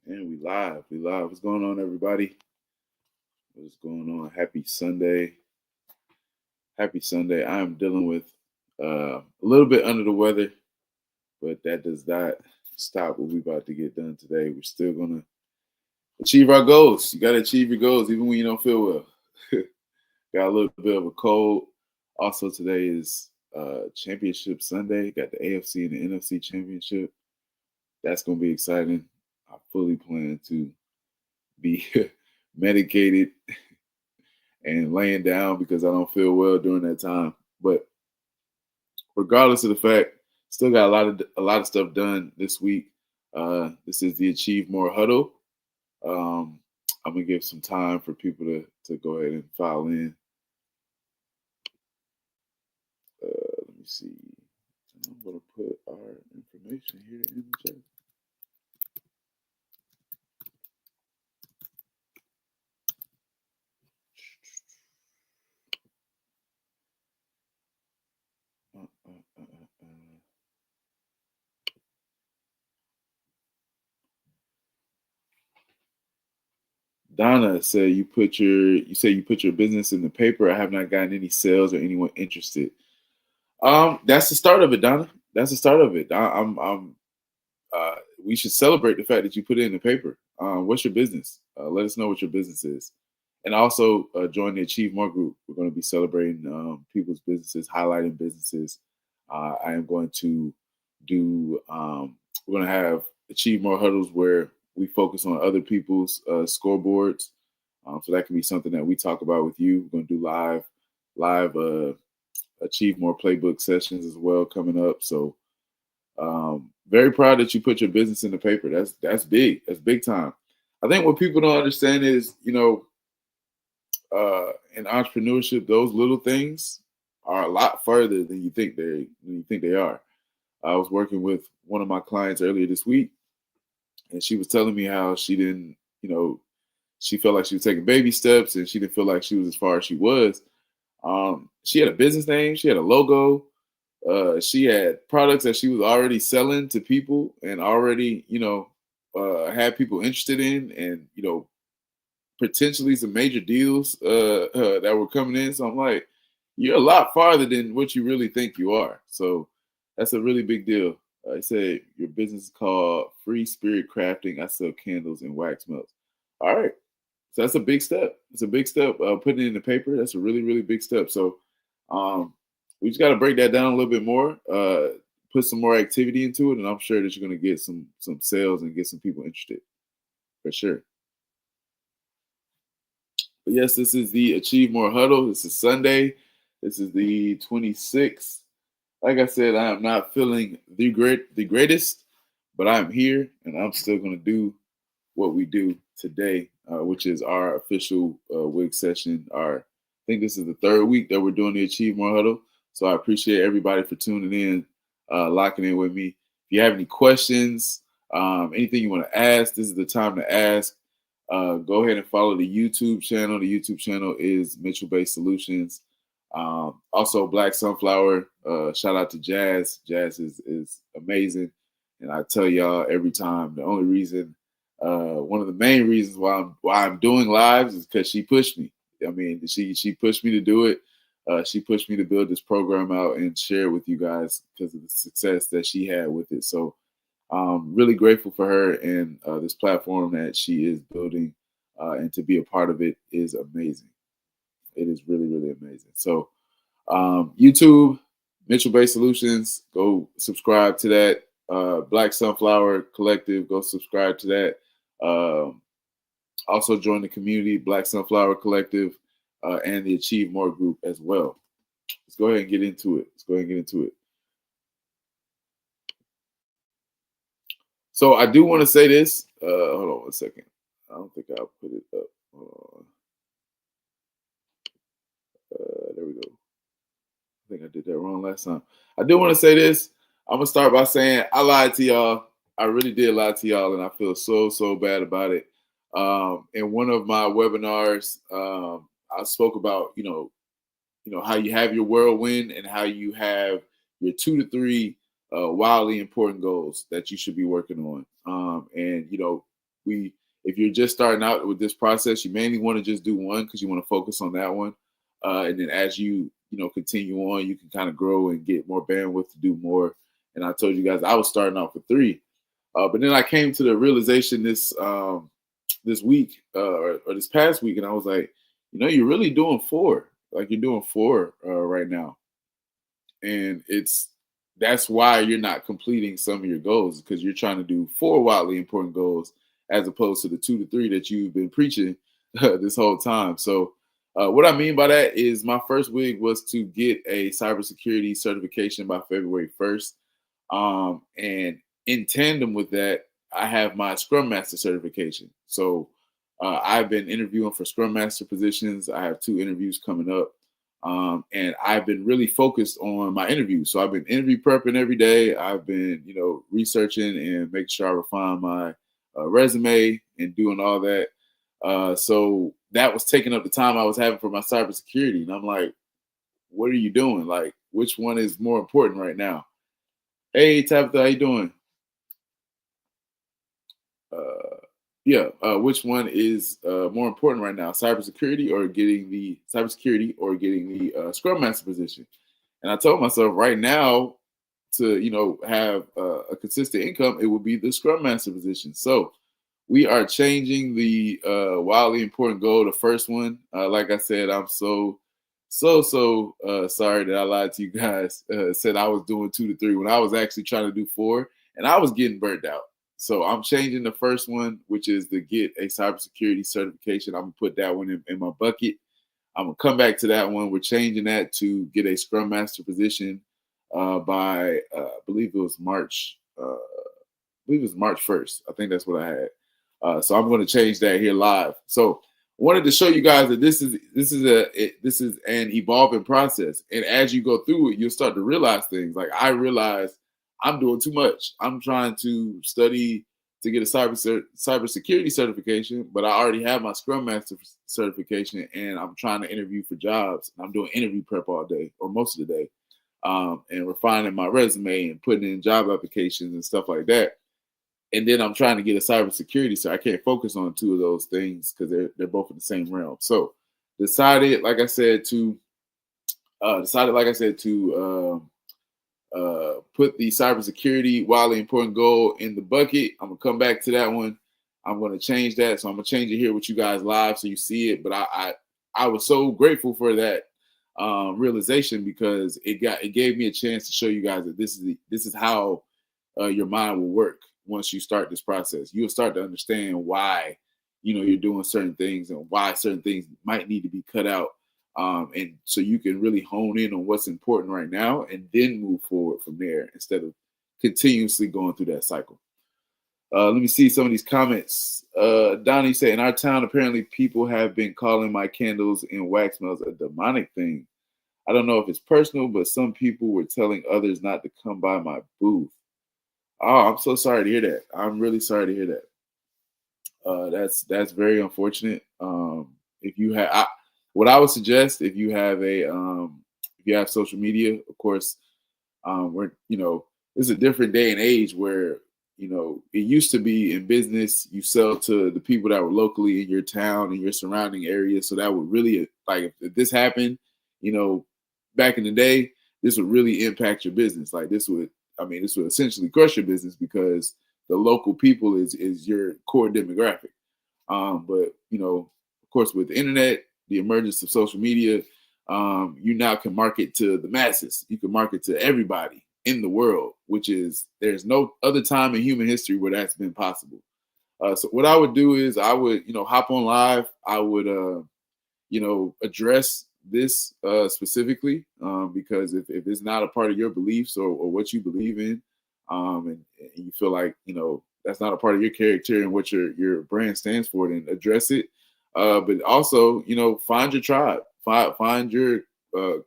And we live. We live. What's going on, everybody? What's going on? Happy Sunday. Happy Sunday. I am dealing with a little bit under the weather, but that does not stop what we're about to get done today. We're still gonna achieve our goals. You gotta achieve your goals even when you don't feel well. Got a little bit of a cold. Also, today is Championship Sunday. Got the AFC and the NFC Championship. That's gonna be exciting. I fully plan to be medicated and laying down because I don't feel well during that time. But regardless of the fact, still got a lot of stuff done this week. This is the Achieve More Huddle. I'm gonna give some time for people to go ahead and file in. Let me see. I'm gonna put our information here in the chat. Donna said you say you put your business in the paper. I have not gotten any sales or anyone interested. That's the start of it, Donna. That's the start of it. We should celebrate the fact that you put it in the paper. What's your business? Let us know what your business is, and also join the Achieve More group. We're going to be celebrating people's businesses, highlighting businesses. I am going to do. We're going to have Achieve More huddles where we focus on other people's scoreboards. So that can be something that we talk about with you. We're going to do live Achieve More Playbook sessions as well coming up. So very proud that you put your business in the paper. That's big. That's big time. I think what people don't understand is, in entrepreneurship, those little things are a lot further than you think they are. I was working with one of my clients earlier this week, and she was telling me how she didn't, she felt like she was taking baby steps, and she didn't feel like she was as far as she was. She had a business name, she had a logo, she had products that she was already selling to people, and already, had people interested in, and potentially some major deals that were coming in. So I'm like, you're a lot farther than what you really think you are. So that's a really big deal. I said your business is called Free Spirit Crafting. I sell candles and wax melts. All right. So that's a big step. It's a big step. Putting it in the paper, that's a really, really big step. So we just got to break that down a little bit more, put some more activity into it, and I'm sure that you're going to get some sales and get some people interested for sure. But yes, this is the Achieve More Huddle. This is Sunday. This is the 26th. Like I said, I am not feeling the greatest, but I'm here and I'm still going to do what we do today, which is our official wig session. I think this is the third week that we're doing the Achieve More Huddle. So I appreciate everybody for tuning in, locking in with me. If you have any questions, anything you want to ask, this is the time to ask. Go ahead and follow the YouTube channel. The YouTube channel is Mitchell Based Solutions. Also, Black Sunflower. Shout out to Jazz. Jazz is amazing, and I tell y'all every time. The only reason, one of the main reasons why I'm doing lives is because she pushed me. I mean, she pushed me to do it. She pushed me to build this program out and share it with you guys because of the success that she had with it. So really grateful for her and this platform that she is building, and to be a part of it is amazing. It is really, really amazing. So YouTube, Mitchell Based Solutions, go subscribe to that. Black Sunflower Collective, go subscribe to that. Also join the community, Black Sunflower Collective, and the Achieve More group as well. Let's go ahead and get into it. So I do want to say this. Hold on one second. I don't think I'll put it up. There we go. I think I did that wrong last time. I do want to say this. I'm going to start by saying I lied to y'all. I really did lie to y'all, and I feel so bad about it. In one of my webinars, I spoke about, how you have your whirlwind and how you have your 2 to 3 wildly important goals that you should be working on. And if you're just starting out with this process, you mainly want to just do one because you want to focus on that one. And then as you continue on, you can kind of grow and get more bandwidth to do more. And I told you guys I was starting off with three, but then I came to the realization this week or this past week, and I was like, you're really doing four. Like you're doing four right now, and that's why you're not completing some of your goals because you're trying to do four wildly important goals as opposed to the 2 to 3 that you've been preaching this whole time. So what I mean by that is my first week was to get a cybersecurity certification by February 1st. And in tandem with that, I have my Scrum Master certification. So I've been interviewing for Scrum Master positions. I have 2 interviews coming up. And I've been really focused on my interviews. So I've been interview prepping every day. I've been, researching and making sure I refine my resume and doing all that. So that was taking up the time I was having for my cybersecurity. And I'm like, what are you doing? Like, which one is more important right now? Hey, Tabitha, how you doing? Which one is more important right now, cybersecurity or getting the Scrum Master position? And I told myself right now to have a consistent income, it would be the Scrum Master position. So we are changing the wildly important goal. The first one, like I said, I'm so sorry that I lied to you guys. Said I was doing 2 to 3 when I was actually trying to do 4, and I was getting burnt out. So I'm changing the first one, which is to get a cybersecurity certification. I'm gonna put that one in my bucket. I'm gonna come back to that one. We're changing that to get a Scrum Master position by I believe it was March. March 1st. I think that's what I had. So I'm going to change that here live. So I wanted to show you guys that this is an evolving process, and as you go through it, you'll start to realize things. Like I realized I'm doing too much. I'm trying to study to get a cybersecurity certification, but I already have my Scrum Master certification, and I'm trying to interview for jobs. I'm doing interview prep all day or most of the day, and refining my resume and putting in job applications and stuff like that. And then I'm trying to get a cybersecurity, so I can't focus on 2 of those things because they're both in the same realm. So decided, like I said, to put the cybersecurity wildly important goal in the bucket. I'm gonna come back to that one. I'm gonna change that, so I'm gonna change it here with you guys live so you see it. But I was so grateful for that realization because it gave me a chance to show you guys that this is how your mind will work. Once you start this process, you'll start to understand why you're doing certain things and why certain things might need to be cut out, and so you can really hone in on what's important right now and then move forward from there instead of continuously going through that cycle. Let me see some of these comments. Donnie said, in our town, apparently people have been calling my candles and wax smells a demonic thing. I don't know if it's personal, but some people were telling others not to come by my booth. Oh, I'm so sorry to hear that. I'm really sorry to hear that. That's very unfortunate. If you have, what I would suggest, if you have social media, of course, we're it's a different day and age where it used to be in business you sell to the people that were locally in your town and your surrounding area. So that would really like if this happened, back in the day, this would really impact your business. Like this would essentially crush your business because the local people is your core demographic. But of course, with the internet, the emergence of social media, you now can market to the masses. You can market to everybody in the world, which is there's no other time in human history where that's been possible. So what I would do is I would hop on live. I would address this specifically because if it's not a part of your beliefs or what you believe in, and you feel like that's not a part of your character and what your brand stands for, then address it. But also find your tribe, find your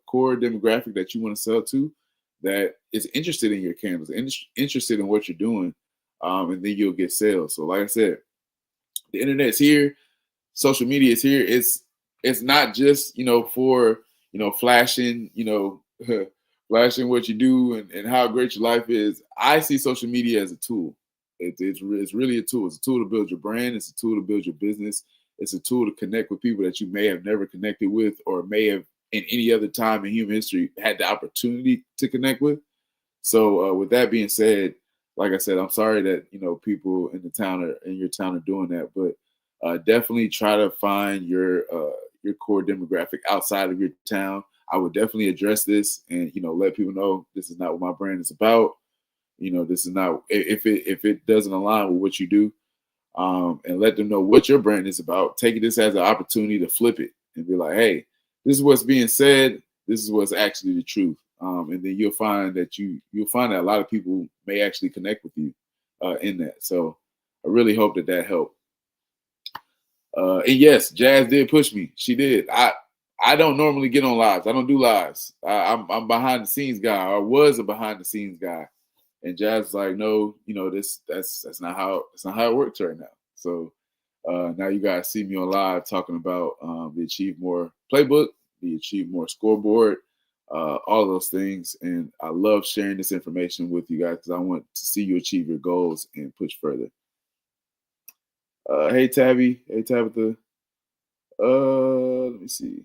core demographic that you want to sell to, that is interested in your candles, interested in what you're doing, and then you'll get sales. So like I said, the internet's here, social media is here. It's not just for flashing flashing what you do and how great your life is. I see social media as a tool. It's really a tool. It's a tool to build your brand. It's a tool to build your business. It's a tool to connect with people that you may have never connected with, or may have in any other time in human history had the opportunity to connect with. So with that being said, like I said, I'm sorry that people in your town are doing that, but definitely try to find your core demographic outside of your town. I would definitely address this and let people know this is not what my brand is about. This is not if it doesn't align with what you do, and let them know what your brand is about. Take this as an opportunity to flip it and be like, hey, this is what's being said. This is what's actually the truth. And then you'll find that a lot of people may actually connect with you in that. So I really hope that helped. And yes, Jazz did push me. She did. I don't normally get on lives. I don't do lives. I'm behind the scenes guy, or was a behind the scenes guy. And Jazz was like, no, that's not how it works right now. So now you guys see me on live talking about the Achieve More Playbook, the Achieve More Scoreboard, all those things. And I love sharing this information with you guys because I want to see you achieve your goals and push further. Hey Tabby, hey Tabitha. Let me see.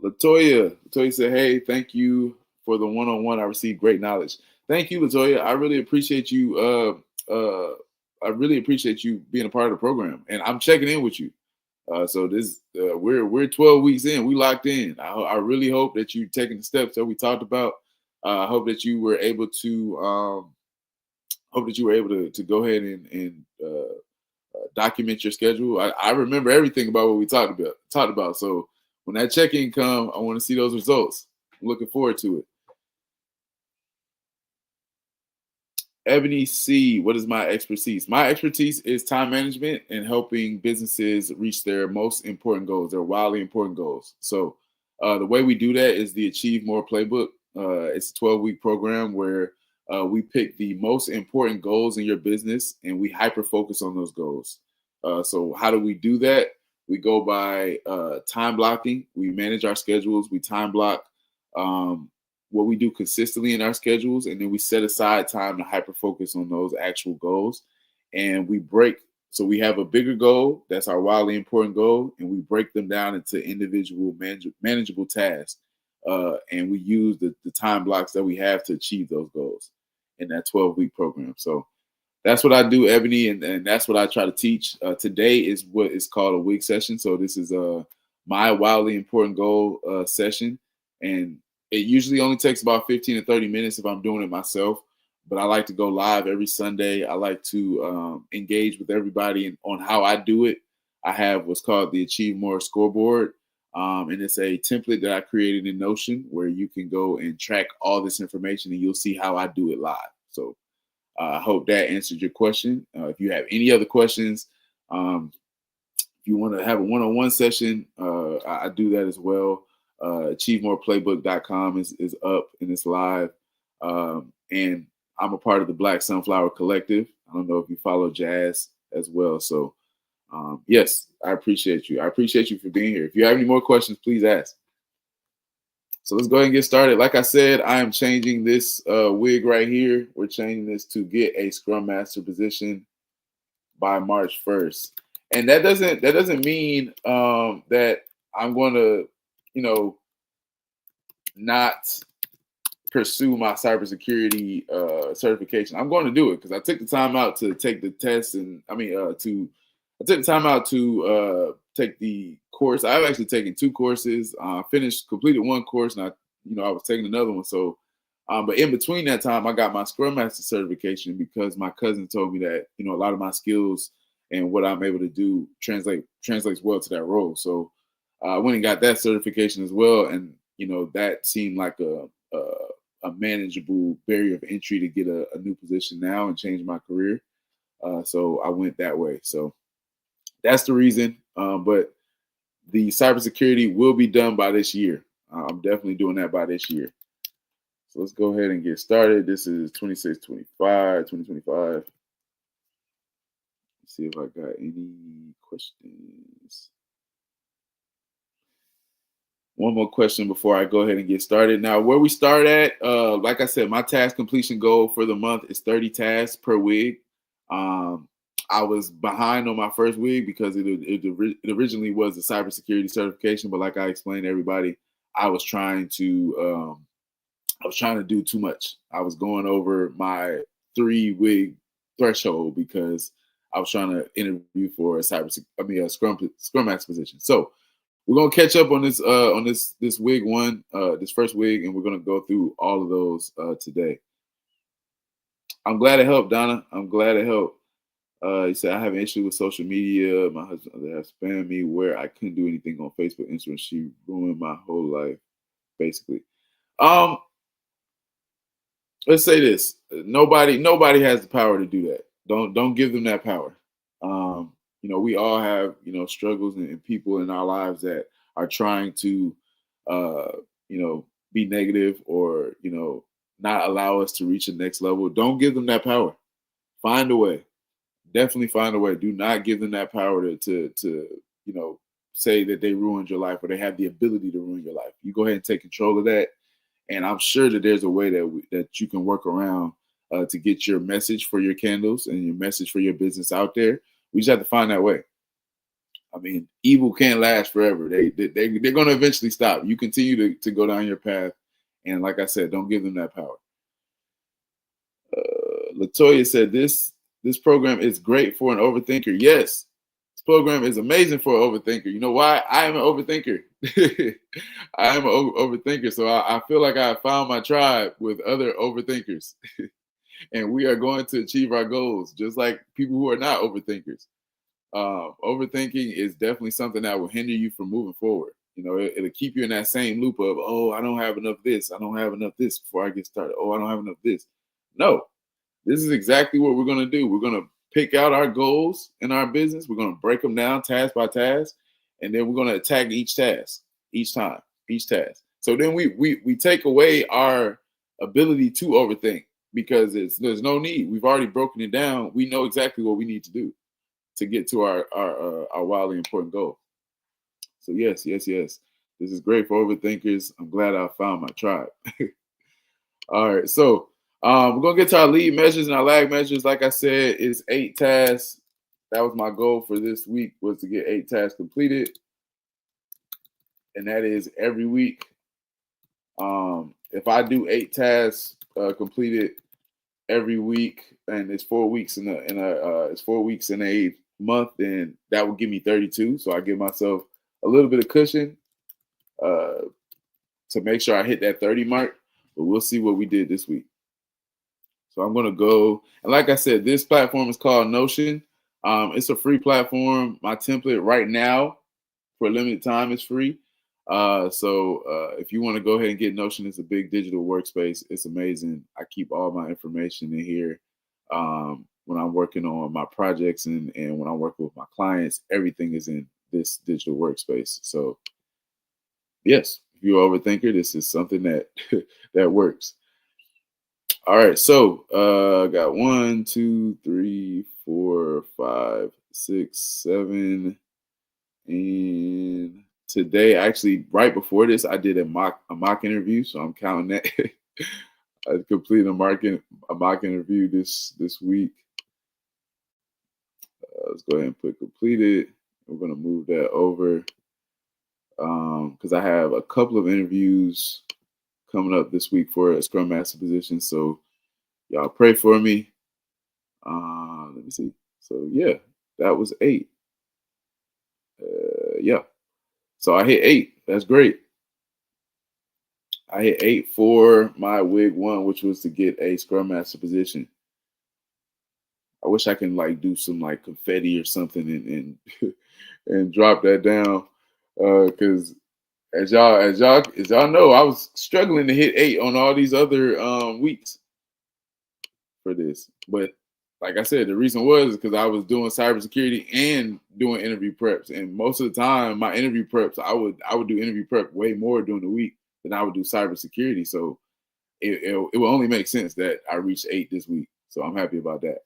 Latoya said, "Hey, thank you for the one-on-one. I received great knowledge. Thank you, Latoya. I really appreciate you. I really appreciate you being a part of the program, and I'm checking in with you. So this we're 12 weeks in. We locked in. I really hope that you taking the steps that we talked about. I hope that you were able to to go ahead and document your schedule. I remember everything about what we talked about. So when that check-in come, I want to see those results. I'm looking forward to it. Ebony C, what is my expertise? My expertise is time management and helping businesses reach their most important goals, their wildly important goals. So the way we do that is the Achieve More Playbook. It's a 12-week program where we pick the most important goals in your business and we hyper focus on those goals. So how do we do that? We go by time blocking. We manage our schedules. We time block. What we do consistently in our schedules, and then we set aside time to hyper focus on those actual goals. And so we have a bigger goal, that's our wildly important goal, and we break them down into individual manageable tasks. And we use the time blocks that we have to achieve those goals in that 12-week program. So that's what I do, Ebony, and that's what I try to teach. Today is what is called a week session. So this is my wildly important goal session, and it usually only takes about 15 to 30 minutes if I'm doing it myself. But I like to go live every Sunday. I like to engage with everybody on how I do it. I have what's called the Achieve More Scoreboard, and it's a template that I created in Notion where you can go and track all this information, and you'll see how I do it live. So I hope that answered your question. If you have any other questions, if you want to have a one-on-one session, I do that as well. AchieveMorePlaybook.com is up and it's live. And I'm a part of the Black Sunflower Collective. I don't know if you follow Jazz as well. So yes, I appreciate you. I appreciate you for being here. If you have any more questions, please ask. So let's go ahead and get started. Like I said, I am changing this wig right here. We're changing this to get a Scrum Master position by March 1st. And that doesn't mean that I'm going to, not pursue my cybersecurity certification. I'm going to do it because I took the time out to take the test, and I took the time out to take the course. I've actually taken 2 courses. Completed 1 course, and I was taking another one. So, but in between that time, I got my Scrum Master certification because my cousin told me that a lot of my skills and what I'm able to do translates well to that role. So I went and got that certification as well, and that seemed like a manageable barrier of entry to get a new position now and change my career. So I went that way. So that's the reason. But the cybersecurity will be done by this year. I'm definitely doing that by this year. So let's go ahead and get started. This is 2025. Let's see if I got any questions. One more question before I go ahead and get started. Now, where we start at, like I said, my task completion goal for the month is 30 tasks per week. Um, I was behind on my first week because it originally was a cybersecurity certification, but like I explained to everybody, I was trying to do too much. I was going over my 3 week threshold because I was trying to interview for a scrum master position. So we're gonna catch up on this wig one, this first wig, and we're gonna go through all of those today. I'm glad it helped, Donna. I'm glad it helped. You said I have an issue with social media. My husband has spammed me where I couldn't do anything on Facebook, Instagram. She ruined my whole life, basically. Um, let's say this: nobody has the power to do that. Don't give them that power. We all have struggles and people in our lives that are trying to uh, be negative or not allow us to reach the next level. Don't give them that power. Find a way. Definitely find a way. Do not give them that power to say that they ruined your life or they have the ability to ruin your life. You go ahead and take control of that, and I'm sure that there's a way that you can work around to get your message for your candles and your message for your business out there. We just have to find that way. I mean, evil can't last forever. They're going to eventually stop. You continue to go down your path, and like I said, don't give them that power. Latoya said this program is great for an overthinker. Yes, this program is amazing for an overthinker. You know why? I am an overthinker. I am an overthinker, so I feel like I found my tribe with other overthinkers, and we are going to achieve our goals, just like people who are not overthinkers. Overthinking is definitely something that will hinder you from moving forward. It'll keep you in that same loop of, oh, I don't have enough this. I don't have enough this before I get started. Oh, I don't have enough this. No, this is exactly what we're going to do. We're going to pick out our goals in our business. We're going to break them down task by task, and then we're going to attack each task, each time, each task. So then we take away our ability to overthink because there's no need. We've already broken it down. We know exactly what we need to do to get to our wildly important goal. So yes. This is great for overthinkers. I'm glad I found my tribe. All right, so we're gonna get to our lead measures and our lag measures. Like I said, it's 8 tasks. That was my goal for this week, was to get 8 tasks completed, and that is every week. If I do 8 tasks completed every week, and it's 4 weeks it's 4 weeks in a month, then that will give me 32. So I give myself a little bit of cushion to make sure I hit that 30 mark. But we'll see what we did this week. So I'm going to go. And like I said, this platform is called Notion. It's a free platform. My template right now for a limited time is free. So if you want to go ahead and get Notion, it's a big digital workspace. It's amazing. I keep all my information in here. When I'm working on my projects and when I'm working with my clients, everything is in this digital workspace. So yes, if you're an overthinker, this is something that that works. All right, so I got 1, 2, 3, 4, 5, 6, 7, and today, actually, right before this, I did a mock interview, so I'm counting that. I completed a mock interview this week. Let's go ahead and put completed. We're gonna move that over because I have a couple of interviews coming up this week for a Scrum Master position. So y'all pray for me. Let me see. So yeah, that was 8. Yeah. So I hit 8. That's great. I hit 8 for my wig 1, which was to get a Scrum Master position. I wish I can do some confetti or something and and drop that down. Because as y'all know, I was struggling to hit 8 on all these other weeks for this. But like I said, the reason was because I was doing cybersecurity and doing interview preps. And most of the time, my interview preps, I would do interview prep way more during the week than I would do cybersecurity. So it will only make sense that I reached 8 this week. So I'm happy about that.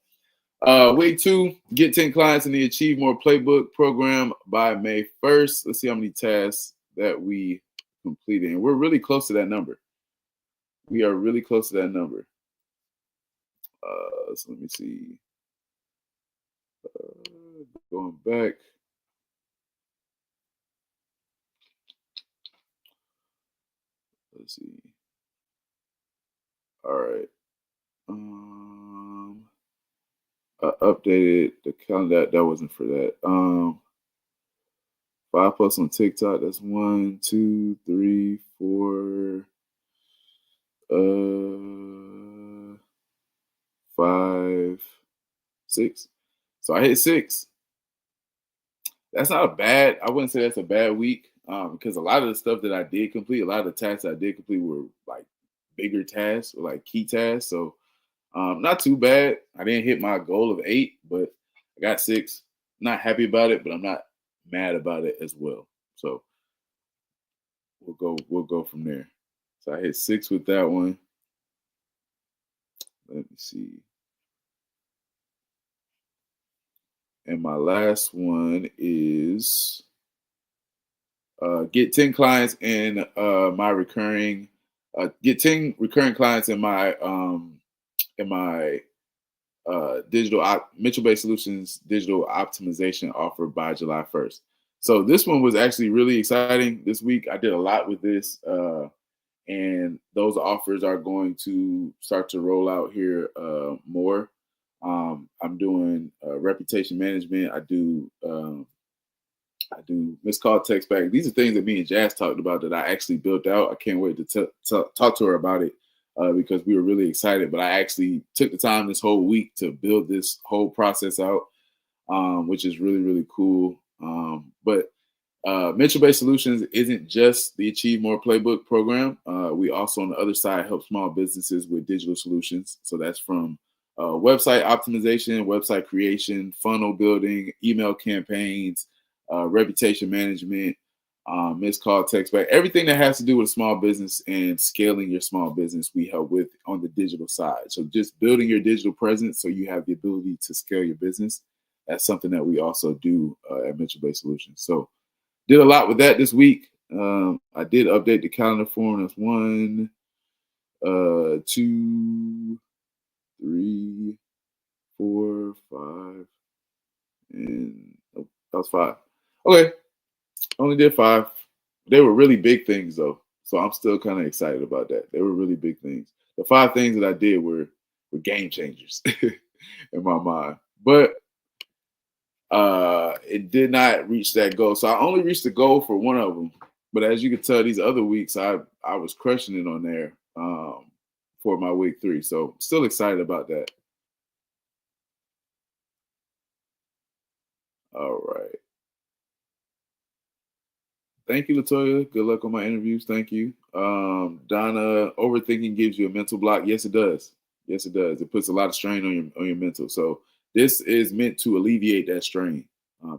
Week 2, get 10 clients in the Achieve More Playbook program by May 1st. Let's see how many tasks that we completed, and we're really close to that number. We are really close to that number. So let me see. Going back. Let's see. All right. I updated the calendar. That wasn't for that. 5 posts on TikTok. That's 1, 2, 3, 4, 5, 6. So I hit 6. That's not a bad. I wouldn't say that's a bad week, because a lot of the stuff that I did complete, a lot of the tasks I did complete were like bigger tasks or like key tasks. So not too bad. I didn't hit my goal of 8, but I got 6. Not happy about it, but I'm not mad about it as well. So we'll go from there. So I hit 6 with that one. Let me see. And my last one is get 10 clients in my recurring get 10 recurring clients in my Mitchell Based Solutions digital optimization offer by July 1st. So this one was actually really exciting this week. I did a lot with this, and those offers are going to start to roll out here more. I'm doing reputation management. I do missed call text back. These are things that me and Jazz talked about that I actually built out. I can't wait to talk to her about it, because we were really excited. But I actually took the time this whole week to build this whole process out, which is really, really cool. But Mitchell Based Solutions isn't just the Achieve More Playbook program. We also, on the other side, help small businesses with digital solutions. So that's from website optimization, website creation, funnel building, email campaigns, reputation management, missed call text back, everything that has to do with a small business and scaling your small business, we help with on the digital side. So just building your digital presence so you have the ability to scale your business. That's something that we also do at Mitchell Based Solutions. So did a lot with that this week. I did update the calendar form. That's 1, 2, 3, 4, 5, and oh, that was 5. Okay, only did 5. They were really big things though, so I'm still kind of excited about that. They were really big things. The 5 things that I did were game changers in my mind, but it did not reach that goal. So I only reached the goal for one of them. But as you can tell, these other weeks I was crushing it on there for my week 3. So still excited about that. All right. Thank you, Latoya. Good luck on my interviews. Thank you. Donna, overthinking gives you a mental block. Yes, it does. Yes, it does. It puts a lot of strain on your mental. So this is meant to alleviate that strain.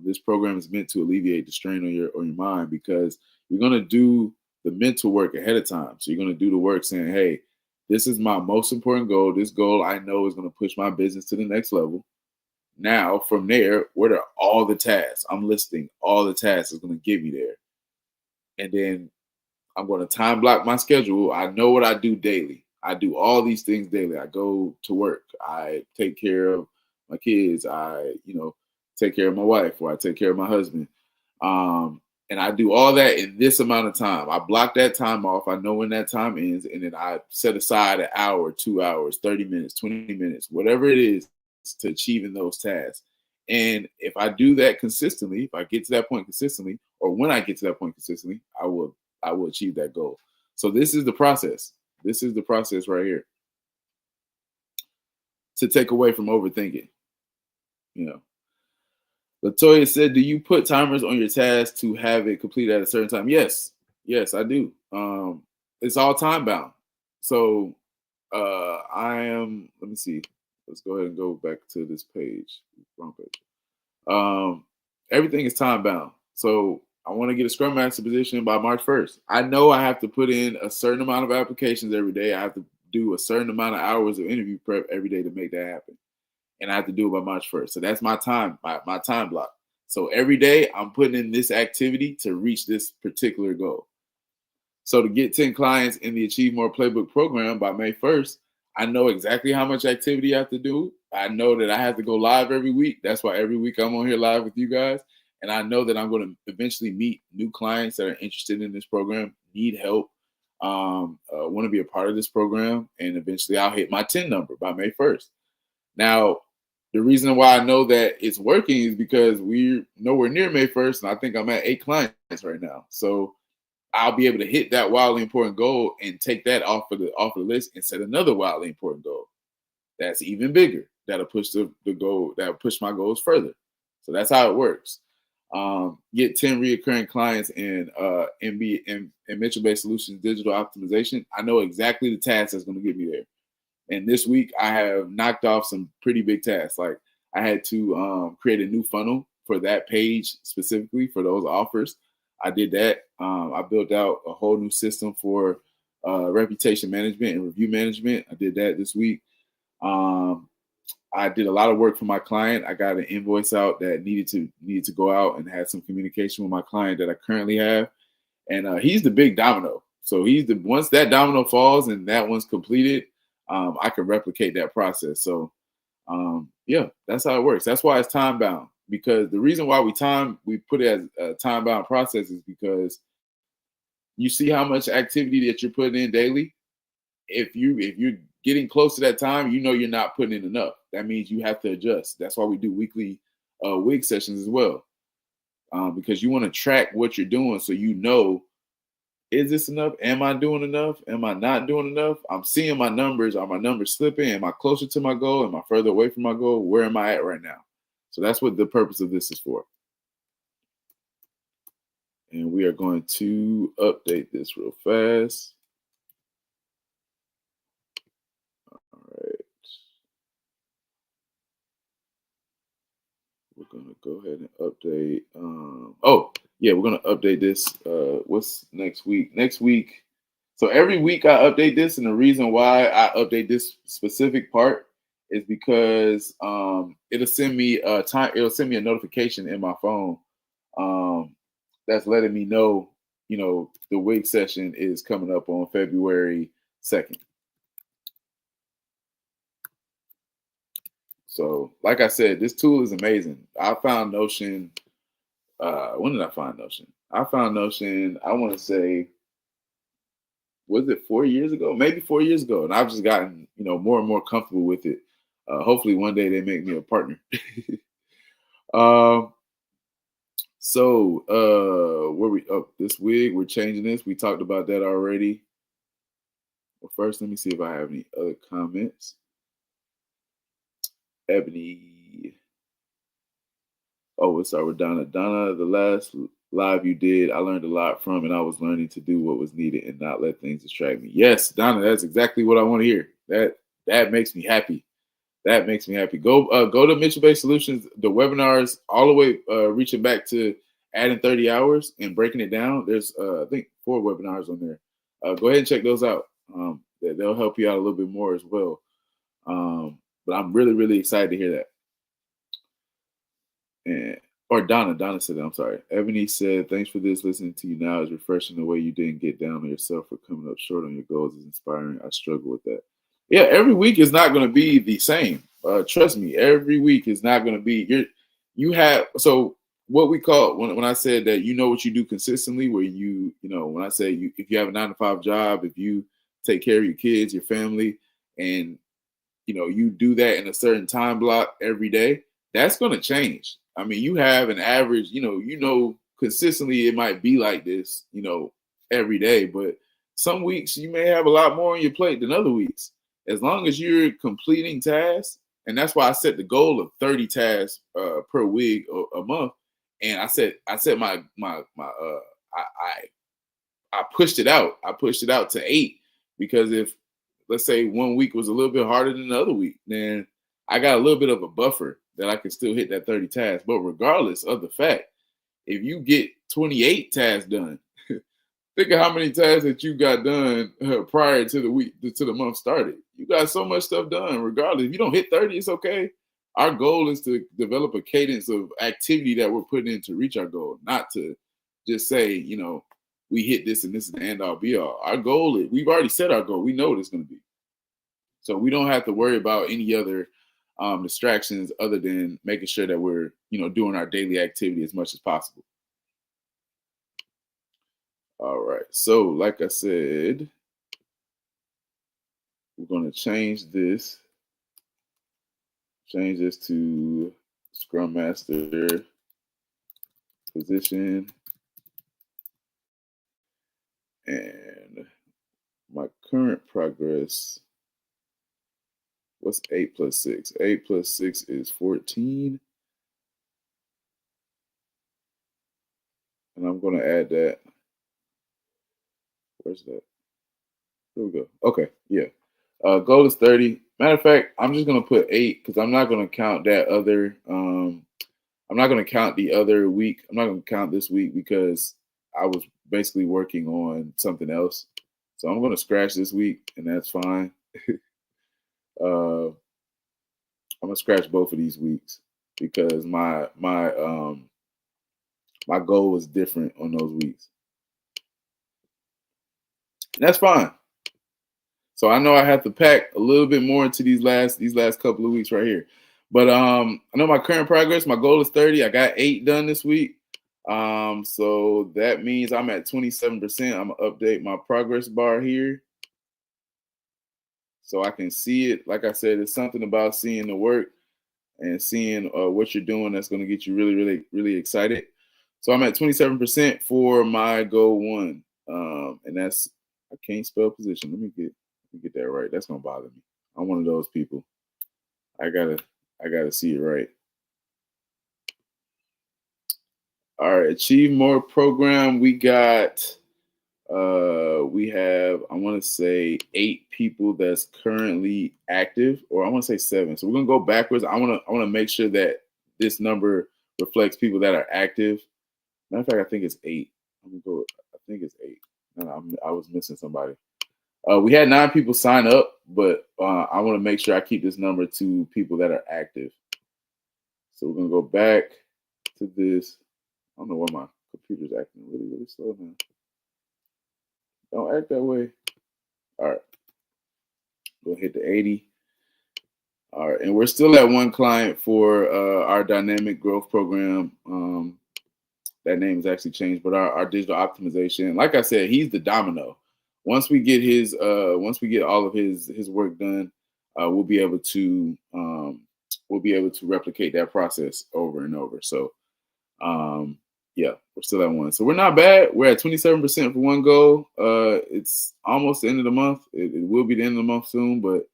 This program is meant to alleviate the strain on your mind, because you're gonna do the mental work ahead of time. So you're gonna do the work saying, "Hey, this is my most important goal. This goal I know is gonna push my business to the next level." Now, from there, what are all the tasks? I'm listing all the tasks that's gonna get me there, and then I'm going to time block my schedule. I know what I do daily. I do all these things daily. I go to work. I take care of my kids. I take care of my wife, or I take care of my husband. And I do all that in this amount of time. I block that time off. I know when that time ends. And then I set aside an hour, 2 hours, 30 minutes, 20 minutes, whatever it is to achieving those tasks. And if I do that consistently, if I get to that point consistently, or when I get to that point consistently, I will achieve that goal. So this is the process. This is the process right here to take away from overthinking. You know, Latoya said, "Do you put timers on your tasks to have it complete at a certain time?" Yes, yes, I do. It's all time bound. So I am. Let me see. Let's go ahead and go back to this page. Wrong page. Everything is time bound. So I want to get a Scrum Master position by March 1st. I know I have to put in a certain amount of applications every day. I have to do a certain amount of hours of interview prep every day to make that happen. And I have to do it by March 1st. So that's my time, my time block. So every day I'm putting in this activity to reach this particular goal. So to get 10 clients in the Achieve More Playbook program by May 1st, I know exactly how much activity I have to do. I know that I have to go live every week. That's why every week I'm on here live with you guys. And I know that I'm going to eventually meet new clients that are interested in this program, need help, want to be a part of this program. And eventually I'll hit my 10 number by May 1st. Now, the reason why I know that it's working is because we're nowhere near May 1st. And I think I'm at 8 clients right now. So I'll be able to hit that wildly important goal and take that off of the list and set another wildly important goal that's even bigger. That'll push the goal, that'll push my goals further. So that's how it works. Get 10 reoccurring clients in MB and Mitchell-based solutions digital optimization. I know exactly the task that's going to get me there. And this week I have knocked off some pretty big tasks. Like I had to create a new funnel for that page specifically for those offers. I did that. I built out a whole new system for reputation management and review management. I did that this week. I did a lot of work for my client. I got an invoice out that needed to go out and had some communication with my client that I currently have. And he's the big domino. So once that domino falls and that one's completed, I can replicate that process. So yeah, that's how it works. That's why it's time bound. Because the reason why we put it as a time bound process is because you see how much activity that you're putting in daily. If you're getting close to that time, you know you're not putting in enough. That means you have to adjust. That's why we do weekly wig sessions as well, because you want to track what you're doing so you know, is this enough? Am I doing enough? Am I not doing enough? I'm seeing my numbers. Are my numbers slipping? Am I closer to my goal? Am I further away from my goal? Where am I at right now? So that's what the purpose of this is for. And we are going to update this real fast. All right. We're going to go ahead and update. We're going to update this. What's next week? Next week. So every week I update this. And the reason why I update this specific part is because it'll send me a notification in my phone that's letting me know, the wig session is coming up on February 2nd. So, like I said, this tool is amazing. I found Notion. When did I find Notion? I found Notion, I want to say, was it 4 years ago? Maybe 4 years ago. And I've just gotten, more and more comfortable with it. Hopefully one day they make me a partner. This wig, we're changing this. We talked about that already. Well, first, let me see if I have any other comments. Ebony. Oh, let's start with Donna. Donna, the last live you did, I learned a lot from, and I was learning to do what was needed and not let things distract me. Yes, Donna, that's exactly what I want to hear. That makes me happy. That makes me happy. Go to Mitchell-based solutions. The webinars, all the way reaching back to adding 30 hours and breaking it down. There's I think 4 webinars on there. Go ahead and check those out. They'll help you out a little bit more as well. But I'm really, really excited to hear that. Donna said that. I'm sorry. Ebony said, thanks for this. Listening to you now is refreshing. The way you didn't get down on yourself for coming up short on your goals is inspiring. I struggle with that. Yeah, every week is not going to be the same. Trust me, every week is not going to be. So what we call, when I said that what you do consistently, where when I say if you have a 9-to-5 job, if you take care of your kids, your family, and you do that in a certain time block every day, that's going to change. I mean, you have an average, consistently it might be like this, every day, but some weeks you may have a lot more on your plate than other weeks. As long as you're completing tasks, and that's why I set the goal of 30 tasks per week or a month. And I set I pushed it out. I pushed it out to 8 because if, let's say, one week was a little bit harder than the other week, then I got a little bit of a buffer that I can still hit that 30 tasks. But regardless of the fact, if you get 28 tasks done, think of how many tasks that you got done prior to the month started. You got so much stuff done. Regardless, if you don't hit 30, it's okay. Our goal is to develop a cadence of activity that we're putting in to reach our goal, not to just say, we hit this and this is the end all be all. Our goal is, we've already set our goal. We know what it's going to be. So we don't have to worry about any other distractions other than making sure that we're, doing our daily activity as much as possible. All right. So like I said, we're going to change this to Scrum Master position. And my current progress, what's 8 plus 6? 8 plus 6 is 14. And I'm going to add that. Where's that? Here we go. Okay, yeah. Goal is 30. Matter of fact, I'm just going to put 8 because I'm not going to count that other. I'm not going to count the other week. I'm not going to count this week because I was basically working on something else. So I'm going to scratch this week, and that's fine. I'm gonna scratch both of these weeks because my goal was different on those weeks. And that's fine. So I know I have to pack a little bit more into these last couple of weeks right here. But I know my current progress, my goal is 30. I got 8 done this week. So that means I'm at 27%. I'm gonna update my progress bar here so I can see it. Like I said, it's something about seeing the work and seeing what you're doing that's going to get you really, really, really excited. So I'm at 27% for my goal 1, and that's, I can't spell position. Let me get that right. That's going to bother me. I'm one of those people. I gotta see it right. All right, Achieve More program. We have, I want to say 8 people that's currently active, or I want to say 7. So we're gonna go backwards. I want to make sure that this number reflects people that are active. Matter of fact, I think it's 8. Let me go. I think it's 8. No, I was missing somebody. We had 9 people sign up, but I want to make sure I keep this number to people that are active. So we're gonna go back to this. I don't know why my computer's acting really, really slow now. Don't act that way. All right. We'll hit the 80. All right. And we're still at 1 client for our dynamic growth program. That name is actually changed, but our digital optimization. Like I said, he's the domino. Once we get all of his work done, we'll be able to replicate that process over and over. So yeah, we're still at 1. So we're not bad. We're at 27% for 1 goal. It's almost the end of the month. It will be the end of the month soon, but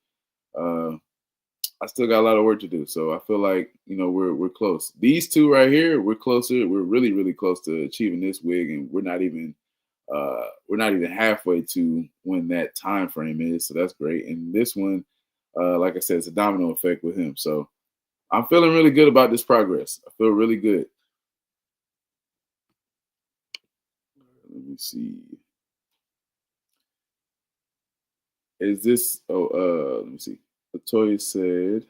I still got a lot of work to do. So I feel like, we're close. These 2 right here, we're closer. We're really, really close to achieving this wig, and we're not even halfway to when that time frame is. So that's great. And this one, like I said, it's a domino effect with him. So I'm feeling really good about this progress. I feel really good. Let me see. Is this? Let me see. Latoya said,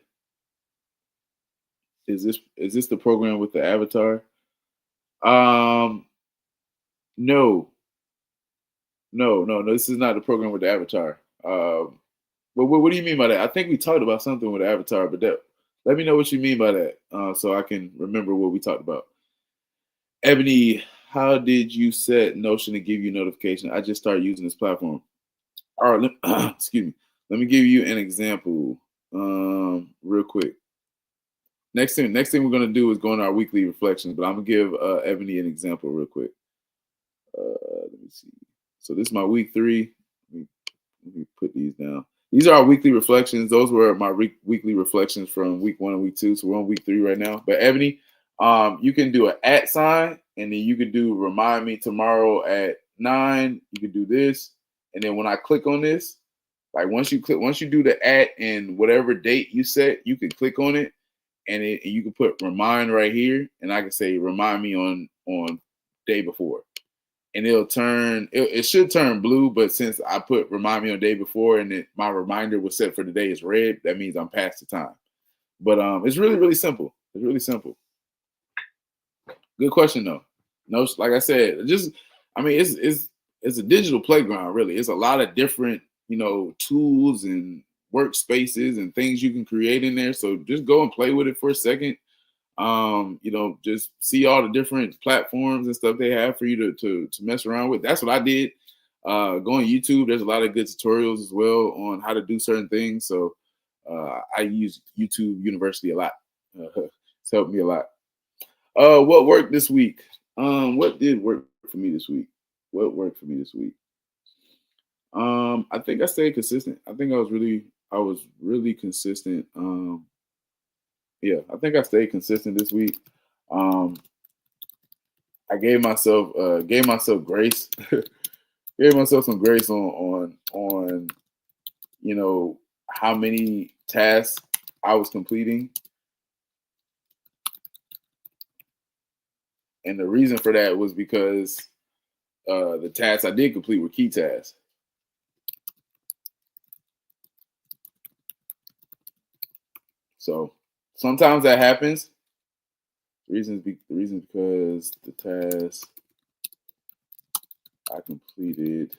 "Is this the program with the avatar?" No. This is not the program with the avatar. But what do you mean by that? I think we talked about something with the avatar, but let me know what you mean by that, so I can remember what we talked about. Ebony, how did you set Notion to give you notification? I just started using this platform. All right, excuse me. Let me give you an example, real quick. Next thing we're gonna do is go on our weekly reflections, but I'm gonna give Ebony an example real quick. Let me see. So this is my week 3. Let me put these down. These are our weekly reflections. Those were my weekly reflections from week 1 and week 2. So we're on week 3 right now. But Ebony, you can do an @ sign, and then you can do remind me tomorrow at 9. You can do this, and then when I click on this, like once you do the @ and whatever date you set, you can click on it, and you can put remind right here, and I can say remind me on day before. And it should turn blue, but since I put remind me on day before and my reminder was set for the day is red, that means I'm past the time. But it's really, really simple. It's really simple. Good question though. No, like I said, it's it's a digital playground, really. It's a lot of different, tools and workspaces and things you can create in there. So just go and play with it for a second. Just see all the different platforms and stuff they have for you to mess around with. That's what I did. Go on YouTube. There's a lot of good tutorials as well on how to do certain things. So I use YouTube University a lot. It's helped me a lot. What worked this week? What did work for me this week? What worked for me this week? I think I stayed consistent. I think I was really consistent. Yeah, I think I stayed consistent this week. Um, I gave myself grace, gave myself some grace on how many tasks I was completing, and the reason for that was because the tasks I did complete were key tasks. So sometimes that happens. The reason because the tasks I completed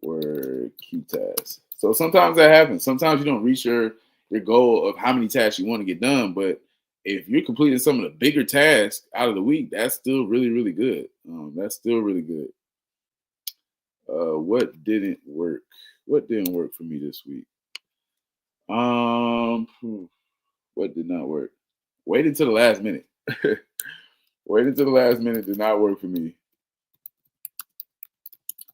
were key tasks. So sometimes that happens. Sometimes you don't reach your goal of how many tasks you want to get done, but if you're completing some of the bigger tasks out of the week, that's still really really good. That's still really good. What didn't work? What didn't work for me this week? What did not work? Waited to the last minute. Waited to the last minute did not work for me.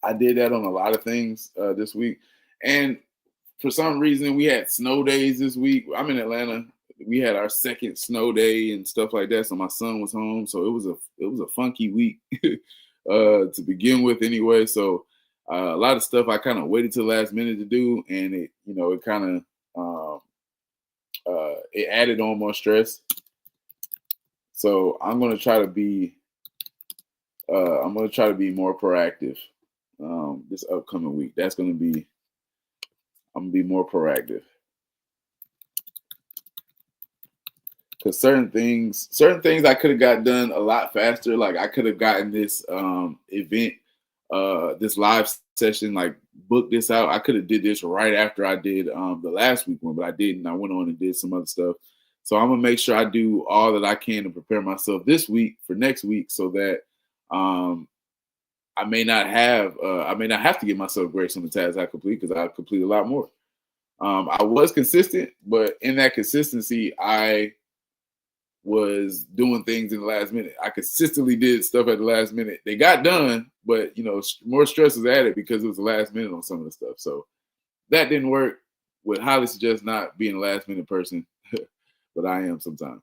I did that on a lot of things this week, and for some reason we had snow days this week. I'm in Atlanta. We had our second snow day and stuff like that. So my son was home. So it was a funky week to begin with anyway. So a lot of stuff I kind of waited till the last minute to do, and it kind of it added on more stress. So I'm gonna try to be more proactive this upcoming week. I'm gonna be more proactive because certain things I could have got done a lot faster. Like I could have gotten this event, this live session, like booked this out. I could have did this right after I did the last week one, but I didn't. I went on and did some other stuff. So I'm gonna make sure I do all that I can to prepare myself this week for next week, so that um, I may not have to give myself grace on the tasks I complete because I complete a lot more. I was consistent, but in that consistency, I was doing things in the last minute. I consistently did stuff at the last minute. They got done, but more stress was added because it was the last minute on some of the stuff. So that didn't work. Would highly suggest not being a last minute person, but I am sometimes.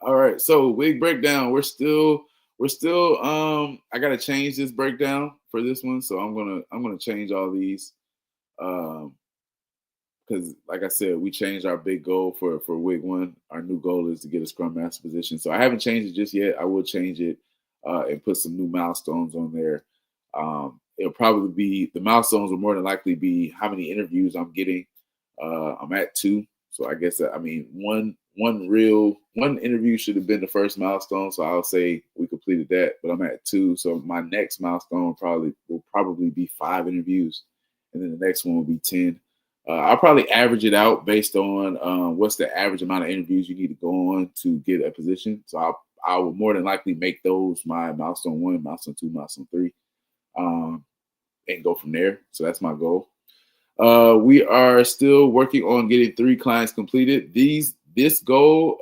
All right, so wig breakdown. We're still I gotta change this breakdown for this one. So I'm gonna change all these. Um because like I said, we changed our big goal for week one. Our new goal is to get a scrum master position. So I haven't changed it just yet. I will change it and put some new milestones on there. It'll probably be the milestones will more than likely be how many interviews I'm getting. I'm at two, so I guess one interview should have been the first milestone. So I'll say we completed that, but I'm at two. So my next milestone will probably be five interviews, and then the next one will be 10. I'll probably average it out based on what's the average amount of interviews you need to go on to get a position. So I will more than likely make those my milestone one, milestone two, milestone three, um, and go from there. So that's my goal. We are still working on getting 3 clients completed. This goal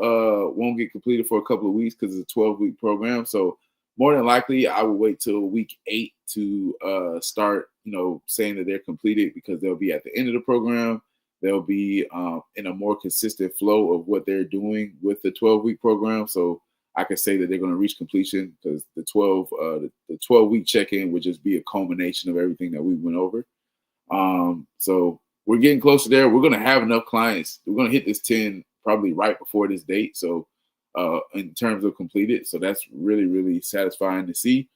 won't get completed for a couple of weeks because it's a 12-week program. So more than likely, I will wait till week 8 to start, saying that they're completed, because they'll be at the end of the program. They'll be in a more consistent flow of what they're doing with the 12-week program. So I can say that they're going to reach completion, because the 12-week check-in would just be a culmination of everything that we went over. So we're getting closer there. We're going to have enough clients. We're going to hit this 10 probably right before this date. So in terms of completed, so that's really, really satisfying to see.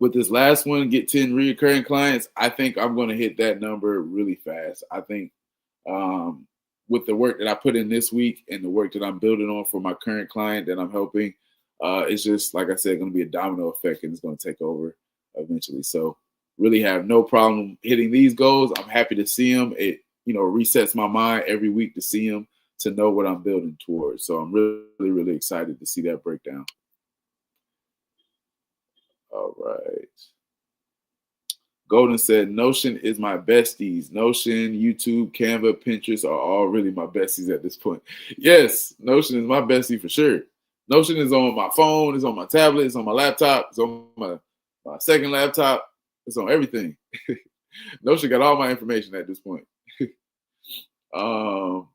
With this last one, get 10 reoccurring clients, I think I'm going to hit that number really fast. I think with the work that I put in this week and the work that I'm building on for my current client that I'm helping, It's just like I said, going to be a domino effect, and it's going to take over eventually. So really have no problem hitting these goals. I'm happy to see them. It resets my mind every week to see them, to know what I'm building towards. So I'm really, really excited to see that breakdown. All right. Golden said, Notion is my besties. Notion, YouTube, Canva, Pinterest are all really my besties at this point. Yes, Notion is my bestie for sure. Notion is on my phone, it's on my tablet, it's on my laptop, it's on my second laptop, it's on everything. Notion got all my information at this point. um,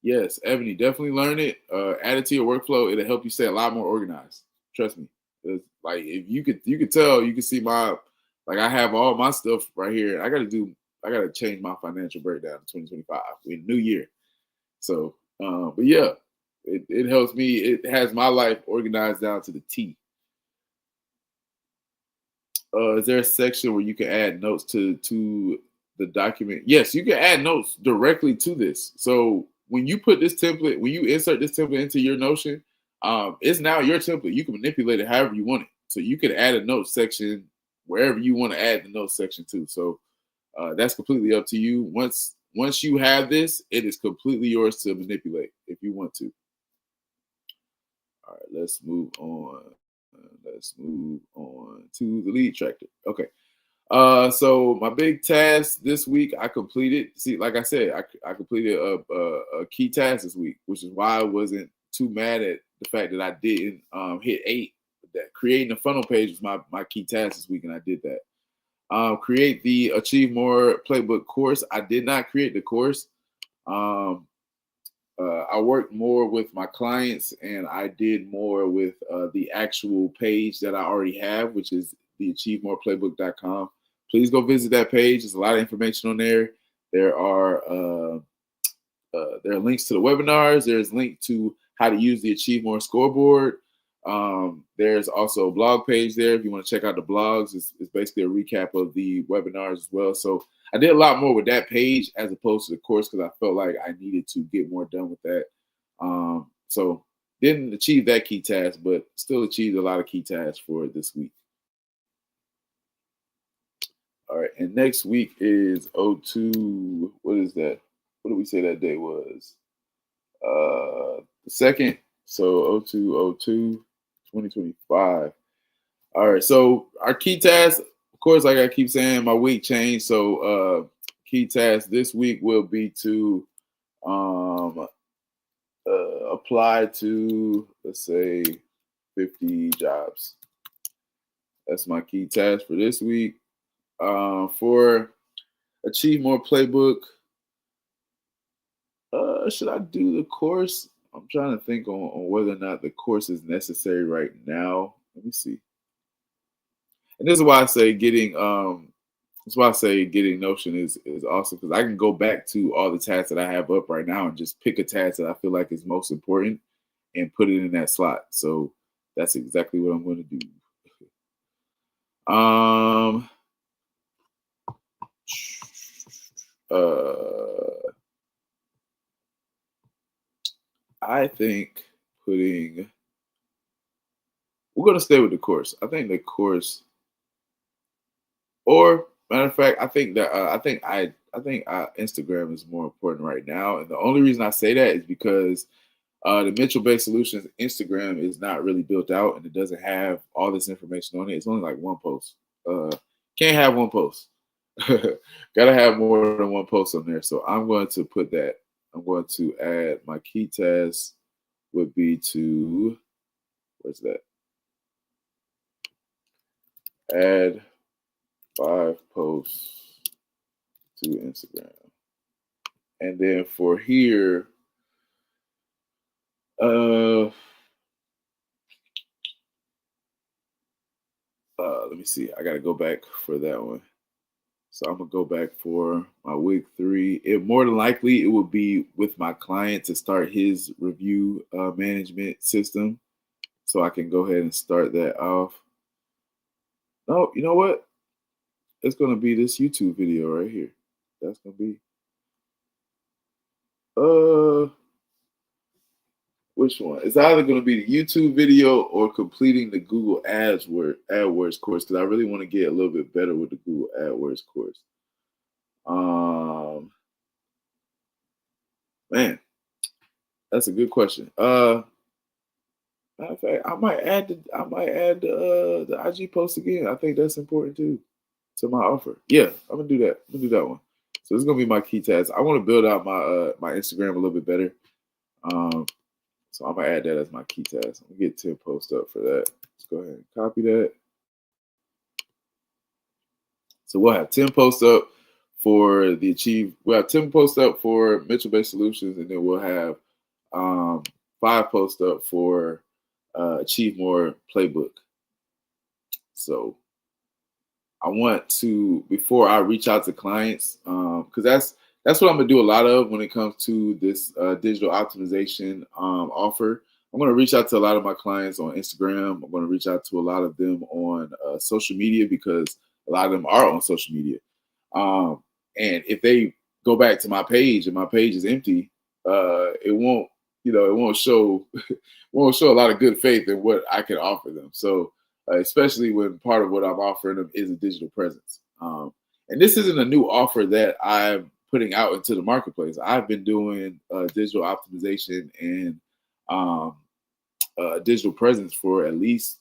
yes, Ebony, definitely learn it. Add it to your workflow. It'll help you stay a lot more organized. Trust me. It's like if you could tell, you could see like I have all my stuff right here. I gotta change my financial breakdown in 2025 in new year. So but yeah, it helps me. It has my life organized down to the T. Is there a section where you can add notes to the document? Yes, you can add notes directly to this. So when you put this template, when you insert this template into your Notion, it's now your template. You can manipulate it however you want it. So you can add a note section wherever you want to add the note section to. So that's completely up to you. Once you have this, it is completely yours to manipulate if you want to. All right, let's move on. Let's move on to the lead tractor. Okay. So my big task this week, I completed. See, like I said, I completed a key task this week, which is why I wasn't too mad at the fact that I didn't hit 8. That creating a funnel page was my key task this week, and I did that. Create the Achieve More Playbook course. I did not create the course. I worked more with my clients, and I did more with the actual page that I already have, which is the achievemoreplaybook.com. Please go visit that page. There's a lot of information on there. There are links to the webinars. There's a link to how to use the Achieve More scoreboard. There's also a blog page there. If you want to check out the blogs, it's basically a recap of the webinars as well. So I did a lot more with that page as opposed to the course because I felt like I needed to get more done with that. So didn't achieve that key task, but still achieved a lot of key tasks for this week. All right, and next week is O2. What is that? What did we say that day was? The second. So O2, 2025. All right, so our key task, of course, like I keep saying, my week changed. So key task this week will be to apply to, let's say, 50 jobs. That's my key task for this week. For Achieve More Playbook, should I do the course? I'm trying to think on whether or not the course is necessary right now. Let me see. And this is why I say getting Notion is awesome, because I can go back to all the tasks that I have up right now and just pick a task that I feel like is most important and put it in that slot. So that's exactly what I'm going to do. I think we're going to stay with the course. I think the course, or matter of fact, I think that Instagram is more important right now, and the only reason I say that is because the Mitchell-based solutions Instagram is not really built out, and it doesn't have all this information on it. It's only like one post. Can't have one post. Gotta have more than one post on there. So I'm going to put that. I'm going to add my key task would be to, where's that? Add 5 posts to Instagram. And then for here, let me see. I got to go back for that one. So I'm gonna go back for my week 3. More than likely it will be with my client to start his review management system, so I can go ahead and start that off. No, you know what? It's gonna be this YouTube video right here. That's gonna be Which one? It's either going to be the YouTube video or completing the Google AdWords course, because I really want to get a little bit better with the Google AdWords course. Man, that's a good question. Matter of fact, I might add the IG post again. I think that's important too to my offer. Yeah, I'm gonna do that. I'm gonna do that one. So this is gonna be my key task. I want to build out my Instagram a little bit better. So I'm gonna add that as my key task. I'm gonna get 10 posts up for that. Let's go ahead and copy that. So we'll have 10 posts up for the Achieve. We'll have 10 posts up for Mitchell-based solutions, and then we'll have 5 posts up for Achieve More Playbook. So I want to, before I reach out to clients, because that's what I'm gonna do a lot of when it comes to this digital optimization offer. I'm gonna reach out to a lot of my clients on Instagram. I'm gonna reach out to a lot of them on social media, because a lot of them are on social media. And if they go back to my page and my page is empty, it won't show won't show a lot of good faith in what I can offer them. So especially when part of what I'm offering them is a digital presence. And this isn't a new offer that I'm putting out into the marketplace. I've been doing digital optimization and digital presence for at least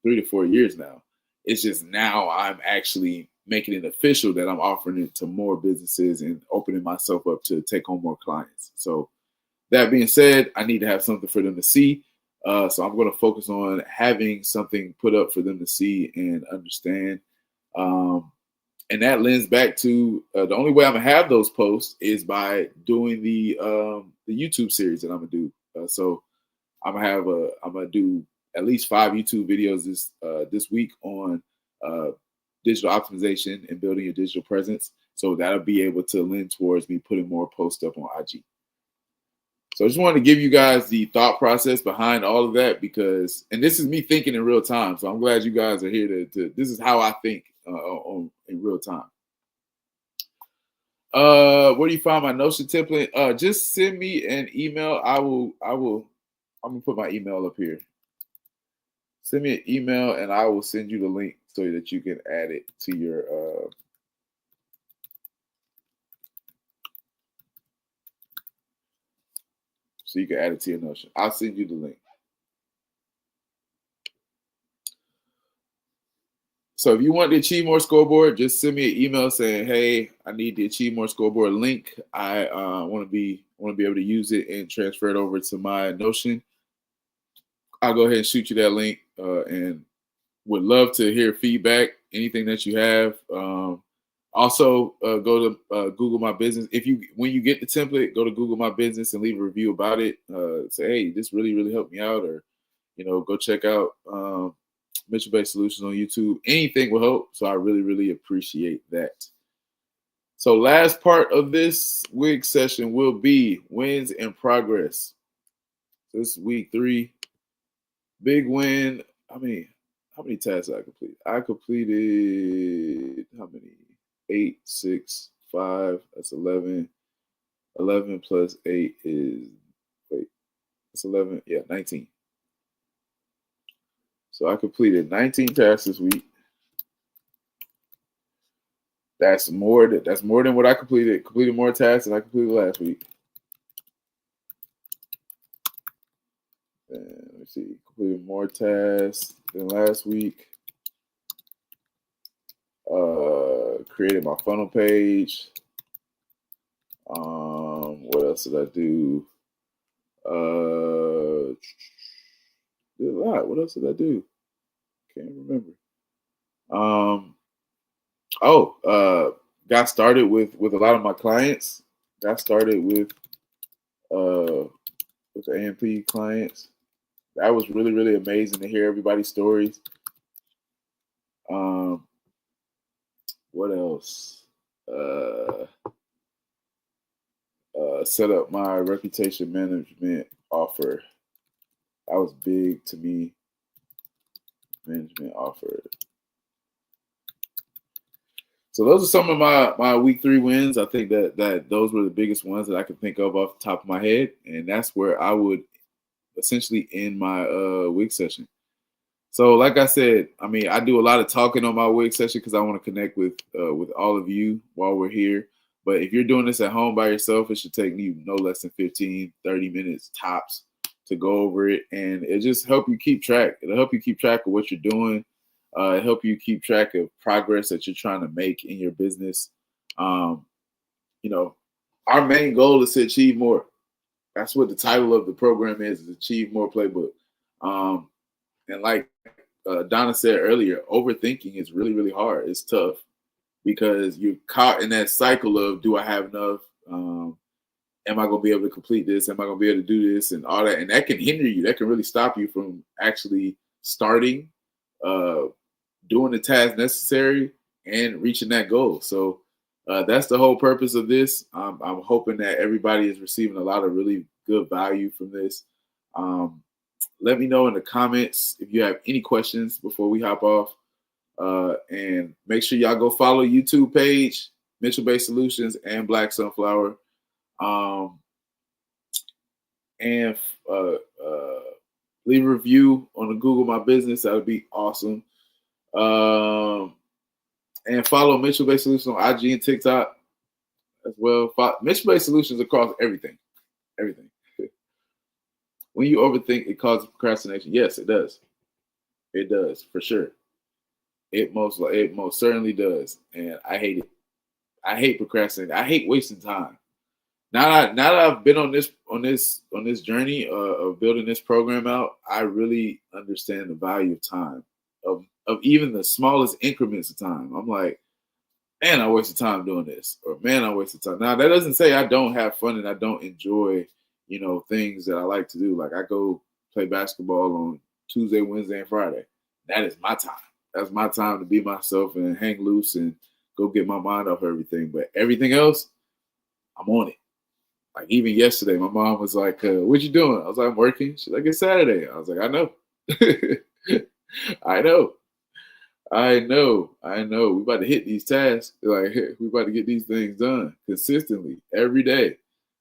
3 to 4 years now. It's just now I'm actually making it official that I'm offering it to more businesses and opening myself up to take on more clients. So that being said, I need to have something for them to see. So I'm going to focus on having something put up for them to see and understand. And that lends back to the only way I'm gonna have those posts is by doing the YouTube series that I'm gonna do. So I'm gonna do at least 5 YouTube videos this week on digital optimization and building your digital presence. So that'll be able to lend towards me putting more posts up on IG. So I just wanted to give you guys the thought process behind all of that, because, and this is me thinking in real time. So I'm glad you guys are here to this is how I think in real time. Where do you find my Notion template? Just send me an email. I'm gonna put my email up here. Send me an email and I will send you the link so that you can add it to your so you can add it to your Notion. I'll send you the link. So if you want the Achieve More scoreboard, just send me an email saying, "Hey, I need the Achieve More scoreboard link. I want to be able to use it and transfer it over to my Notion." I'll go ahead and shoot you that link, and would love to hear feedback. Anything that you have. Also, go to Google My Business. When you get the template, go to Google My Business and leave a review about it. Say, "Hey, this really helped me out," or go check out Mitchell-based solutions on YouTube. Anything will help. So I really appreciate that. So last part of this week session will be wins and progress. This week 3, big win. How many tasks I complete? I completed how many? 8, 6, 5. That's 11. 11 plus 8 is that's 11. Yeah, 19. So I completed 19 tasks this week. That's more than what I completed. Completed more tasks than I completed last week. And let me see. Completed more tasks than last week. Created my funnel page. What else did I do? Did a lot. What else did I do? Can't remember. Got started with a lot of my clients. Got started with AMP clients. That was really amazing to hear everybody's stories. What else? Set up my reputation management offer. That was big to me. Management offer. So those are some of my week 3 wins. I think that those were the biggest ones that I could think of off the top of my head, and that's where I would essentially in my wig session. So, like I said, I mean, I do a lot of talking on my wig session because I want to connect with all of you while we're here. But if you're doing this at home by yourself, it should take you no less than 15, 30 minutes tops to go over it. And it just help you keep track. It'll help you keep track of what you're doing. It'll help you keep track of progress that you're trying to make in your business. Um, you know, our main goal is to achieve more. That's what the title of the program is Achieve More Playbook. Um, and like Donna said earlier, overthinking is really, really hard. It's tough because you're caught in that cycle of, do I have enough? Am I going to be able to complete this? Am I going to be able to do this and all that? And that can hinder you. That can really stop you from actually starting, uh, doing the task necessary and reaching that goal. So that's the whole purpose of this. I'm hoping that everybody is receiving a lot of really good value from this. Let me know in the comments if you have any questions before we hop off. And make sure y'all go follow YouTube page, Mitchell Bay Solutions and Black Sunflower. And leave a review on the Google My Business. That would be awesome. And follow Mitchell Bay Solutions on IG and TikTok as well. Mitchell Bay Solutions across everything. Everything. When you overthink, it causes procrastination. Yes, it does. It does, for sure. It most certainly does. And I hate it. I hate procrastinating. I hate wasting time. Now that I've been on this journey of building this program out, I really understand the value of time, of even the smallest increments of time. I'm like, man, I wasted time doing this, or man, I wasted time. Now that doesn't say I don't have fun and I don't enjoy, things that I like to do. Like I go play basketball on Tuesday, Wednesday, and Friday. That is my time. That's my time to be myself and hang loose and go get my mind off everything. But everything else, I'm on it. Like even yesterday, my mom was like, "What you doing?" I was like, "I'm working." She's like, "It's Saturday." I was like, "I know, I know, I know. We about to hit these tasks. Like we about to get these things done consistently every day.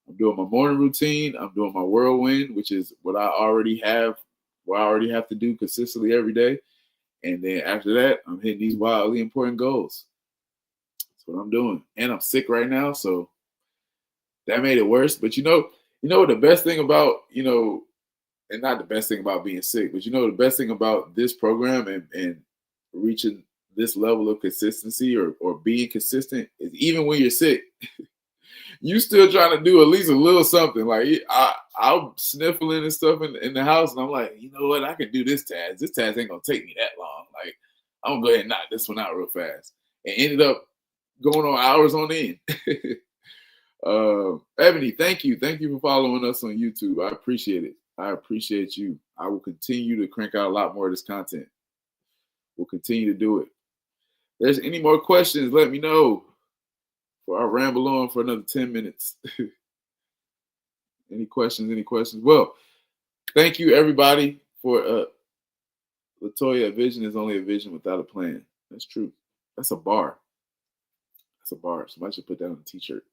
I'm doing my morning routine. I'm doing my whirlwind, which is what I already have. What I already have to do consistently every day. And then after that, I'm hitting these wildly important goals. That's what I'm doing. And I'm sick right now, so that made it worse. But the best thing about, and not the best thing about being sick, but the best thing about this program and reaching this level of consistency or being consistent is even when you're sick, you still trying to do at least a little something. Like I'm sniffling and stuff in the house, and I'm like, you know what? I can do this task. This task ain't gonna take me that long. Like I'm gonna go ahead and knock this one out real fast. And ended up going on hours on end. Ebony, thank you for following us on YouTube. I appreciate it. I appreciate you. I will continue to crank out a lot more of this content. We'll continue to do it. If there's any more questions, let me know, or I'll ramble on for another 10 minutes. Any questions? Well, thank you everybody for Latoya, a vision is only a vision without a plan. That's true. That's a bar. Somebody should put that on a t-shirt.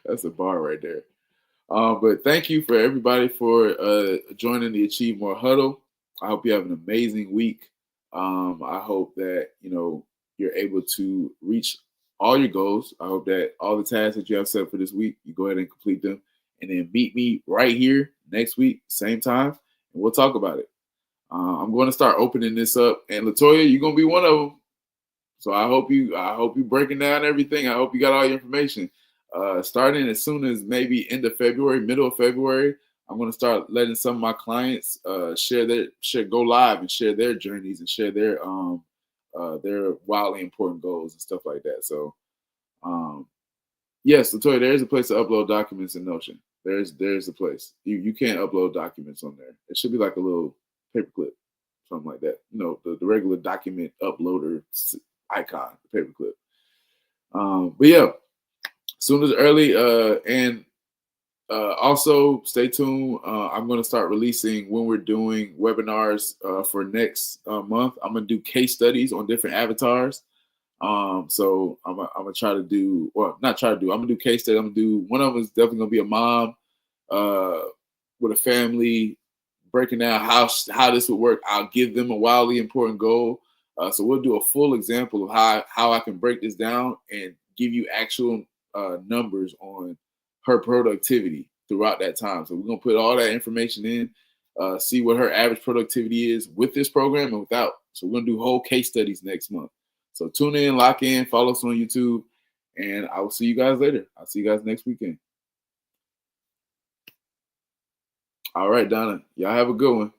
That's a bar right there. But thank you for everybody for joining the Achieve More Huddle. I hope you have an amazing week. I hope that you're able to reach all your goals. I hope that all the tasks that you have set for this week, you go ahead and complete them, and then meet me right here next week, same time, and we'll talk about it. I'm going to start opening this up, and Latoya, you're going to be one of them. So I hope you breaking down everything. I hope you got all your information. Starting as soon as maybe end of February, middle of February, I'm going to start letting some of my clients go live and share their journeys and share their wildly important goals and stuff like that. So, yes, Latoya, there is a place to upload documents in Notion. There's a place. You can't upload documents on there. It should be like a little paperclip, something like that. The regular document uploader icon, paperclip. But yeah. Soon as early, and also stay tuned. I'm going to start releasing when we're doing webinars for next month. I'm going to do case studies on different avatars. So I'm gonna try to do, or not try to do. I'm gonna do case studies. I'm gonna do one of them is definitely gonna be a mom. with a family, breaking down how this would work. I'll give them a wildly important goal. So we'll do a full example of how I can break this down and give you actual numbers on her productivity throughout that time. So we're gonna put all that information in, see what her average productivity is with this program and without. So we're gonna do whole case studies next month. So tune in, lock in, follow us on YouTube, and I will see you guys later. I'll see you guys next weekend. All right, Donna. Y'all have a good one.